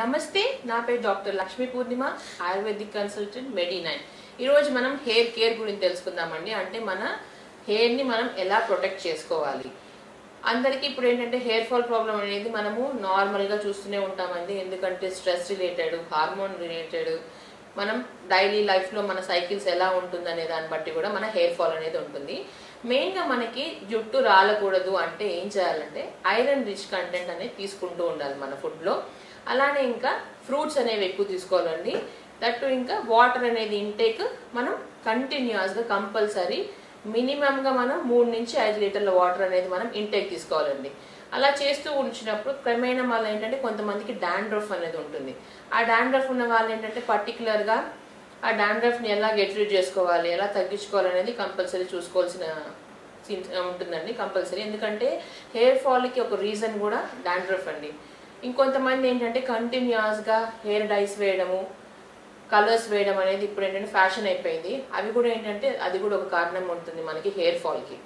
నమస్తే, నా పేరు డాక్టర్ లక్ష్మీ పూర్ణిమ, ఆయుర్వేదిక్ కన్సల్టెంట్ మెడి9. ఈరోజు మనం హెయిర్ కేర్ గురించి తెలుసుకుందామండి. అంటే మన హెయిర్ని మనం ఎలా ప్రొటెక్ట్ చేసుకోవాలి. అందరికీ ఇప్పుడు ఏంటంటే హెయిర్ ఫాల్ ప్రాబ్లం అనేది మనము నార్మల్గా చూస్తూనే ఉంటామండి. ఎందుకంటే స్ట్రెస్ రిలేటెడ్, హార్మోన్ రిలేటెడ్, మనం డైలీ లైఫ్లో మన సైకిల్స్ ఎలా ఉంటుందనే దాన్ని బట్టి కూడా మన హెయిర్ ఫాల్ అనేది ఉంటుంది. మెయిన్గా మనకి జుట్టు రాలకూడదు అంటే ఏం చేయాలంటే ఐరన్ రిచ్ కంటెంట్ అనేది తీసుకుంటూ ఉండాలి మన ఫుడ్లో. అలానే ఇంకా ఫ్రూట్స్ అనేవి ఎక్కువ తీసుకోవాలండి. దట్టు ఇంకా వాటర్ అనేది ఇంటేక్ మనం కంటిన్యూస్గా కంపల్సరీ మినిమంగా మనం 3 నుంచి 5 లీటర్ల వాటర్ అనేది మనం ఇంటేక్ తీసుకోవాలండి. అలా చేస్తూ ఉంచినప్పుడు క్రమేణా వల్ల ఏంటంటే కొంతమందికి డాండ్రఫ్ అనేది ఉంటుంది. ఆ డాండ్రఫ్ ఉన్న వాళ్ళు ఏంటంటే పర్టికులర్గా ఆ డాండ్రఫ్ని ఎలా గెట్ రీడ్ చేసుకోవాలి, ఎలా తగ్గించుకోవాలి అనేది కంపల్సరీ చూసుకోవాల్సిన ఉంటుందండి కంపల్సరీ. ఎందుకంటే హెయిర్ ఫాల్కి ఒక రీజన్ కూడా డాండ్రఫ్ అండి. ఇంకొంతమంది ఏంటంటే కంటిన్యూస్గా హెయిర్ డైస్ వేయడము, కలర్స్ వేయడం అనేది ఇప్పుడు ఏంటంటే ఫ్యాషన్ అయిపోయింది. అవి కూడా ఏంటంటే అది కూడా ఒక కారణం ఉంటుంది మనకి హెయిర్ ఫాల్కి.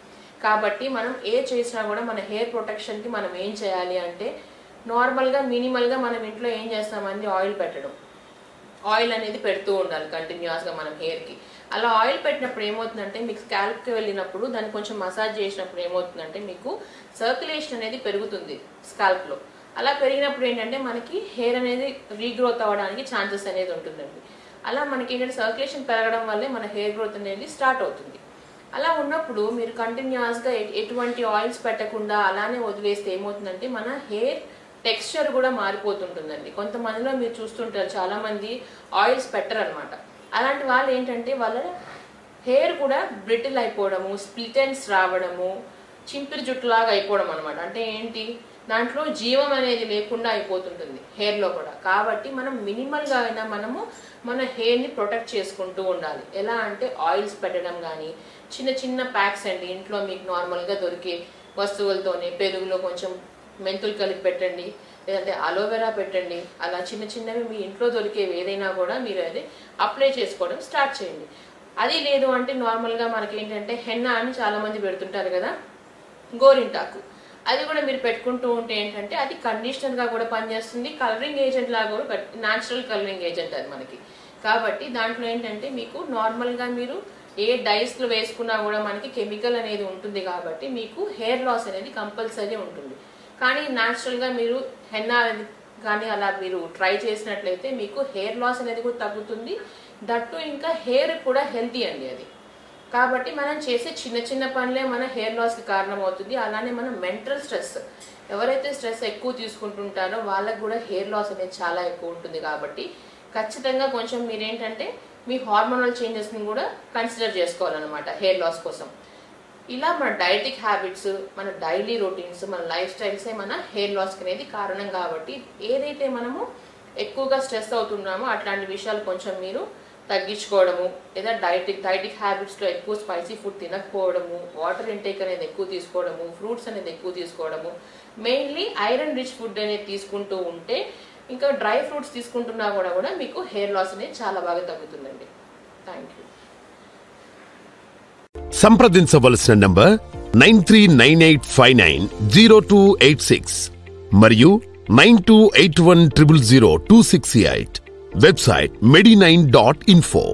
కాబట్టి మనం ఏ చేసినా కూడా మన హెయిర్ ప్రొటెక్షన్కి మనం ఏం చేయాలి అంటే నార్మల్గా మినిమల్గా మనం ఇంట్లో ఏం చేస్తామండి, ఆయిల్ పెట్టడం. ఆయిల్ అనేది పెడుతూ ఉండాలి కంటిన్యూస్గా మనం హెయిర్కి. అలా ఆయిల్ పెట్టినప్పుడు ఏమవుతుందంటే మీకు స్కాల్ప్కి వెళ్ళినప్పుడు దాన్ని కొంచెం మసాజ్ చేసినప్పుడు ఏమవుతుందంటే మీకు సర్క్యులేషన్ అనేది పెరుగుతుంది స్కాల్ప్లో. అలా పెరిగినప్పుడు ఏంటంటే మనకి హెయిర్ అనేది రీగ్రోత్ అవ్వడానికి ఛాన్సెస్ అనేది ఉంటుందండి. అలా మనకి ఏంటంటే సర్క్యులేషన్ పెరగడం వల్లే మన హెయిర్ గ్రోత్ అనేది స్టార్ట్ అవుతుంది. అలా ఉన్నప్పుడు మీరు కంటిన్యూస్గా ఎటువంటి ఆయిల్స్ పెట్టకుండా అలానే వదిలేస్తే ఏమవుతుందంటే మన హెయిర్ టెక్స్చర్ కూడా మారిపోతుంటుందండి. కొంతమందిలో మీరు చూస్తుంటారు చాలామంది ఆయిల్స్ పెట్టరనమాట. అలాంటి వాళ్ళు ఏంటంటే వాళ్ళ హెయిర్ కూడా బ్రిటిల్ అయిపోవడము, స్ప్లిట్ ఎండ్స్ రావడము, చింపిరి జుట్టులాగా అయిపోవడం అనమాట. అంటే ఏంటి, దాంట్లో జీవం అనేది లేకుండా అయిపోతుంటుంది హెయిర్లో కూడా. కాబట్టి మనం మినిమల్గా అయినా మనము మన హెయిర్ని ప్రొటెక్ట్ చేసుకుంటూ ఉండాలి. ఎలా అంటే ఆయిల్స్ పెట్టడం కానీ, చిన్న చిన్న ప్యాక్స్ అండి ఇంట్లో మీకు నార్మల్గా దొరికే వస్తువులతోనే పెరుగులో కొంచెం మెంతులు కలిపి పెట్టండి, లేదంటే అలోవెరా పెట్టండి. అలా చిన్న చిన్నవి మీ ఇంట్లో దొరికేవి ఏదైనా కూడా మీరు అది అప్లై చేసుకోవడం స్టార్ట్ చేయండి. అది లేదు అంటే నార్మల్గా మనకి ఏంటంటే హెన్నా అని చాలామంది పెడుతుంటారు కదా, గోరింటాకు. అది కూడా మీరు పెట్టుకుంటూ ఉంటే ఏంటంటే అది కండిషనర్గా కూడా పనిచేస్తుంది, కలరింగ్ ఏజెంట్ లాగా కూడా, న్యాచురల్ కలరింగ్ ఏజెంట్ అది మనకి. కాబట్టి దాంట్లో ఏంటంటే మీకు నార్మల్గా మీరు ఏ డైస్లో వేసుకున్నా కూడా మనకి కెమికల్ అనేది ఉంటుంది. కాబట్టి మీకు హెయిర్ లాస్ అనేది కంపల్సరీ ఉంటుంది. కానీ న్యాచురల్గా మీరు హెన్నా కానీ అలా మీరు ట్రై చేసినట్లయితే మీకు హెయిర్ లాస్ అనేది కూడా తగ్గుతుంది. దట్టు ఇంకా హెయిర్ కూడా హెల్తీ అండి అది. కాబట్టి మనం చేసే చిన్న చిన్న పనులే మన హెయిర్ లాస్కి కారణం అవుతుంది. అలానే మనం మెంటల్ స్ట్రెస్, ఎవరైతే స్ట్రెస్ ఎక్కువ తీసుకుంటుంటారో వాళ్ళకు కూడా హెయిర్ లాస్ అనేది చాలా ఎక్కువ ఉంటుంది. కాబట్టి ఖచ్చితంగా కొంచెం మీరేంటంటే మీ హార్మోనల్ చేంజెస్ని కూడా కన్సిడర్ చేసుకోవాలన్నమాట హెయిర్ లాస్ కోసం. ఇలా మన డైటిక్ హ్యాబిట్స్, మన డైలీ రొటీన్స్, మన లైఫ్ స్టైల్సే మన హెయిర్ లాస్కి అనేది కారణం. కాబట్టి ఏదైతే మనము ఎక్కువగా స్ట్రెస్ అవుతున్నామో అట్లాంటి విషయాలు కొంచెం మీరు తగ్గించుకోవడము, లేదా డైటిక్ హ్యాబిట్స్లో ఎక్కువ స్పైసీ ఫుడ్ తినకపోవడము, వాటర్ ఇంటేక్ అనేది ఎక్కువ తీసుకోవడము, ఫ్రూట్స్ అనేది ఎక్కువ తీసుకోవడము, మెయిన్లీ ఐరన్ రిచ్ ఫుడ్ అనేది తీసుకుంటూ ఉంటే, ఇంకా డ్రై ఫ్రూట్స్ తీసుకుంటున్నా కూడా మీకు హెయిర్ లాస్ అనేది చాలా బాగా తగ్గుతుందండి. Thank you. సంప్రదించవలసిన నంబర్ 9398590286 మరియు 9281000268. Website medi9.info.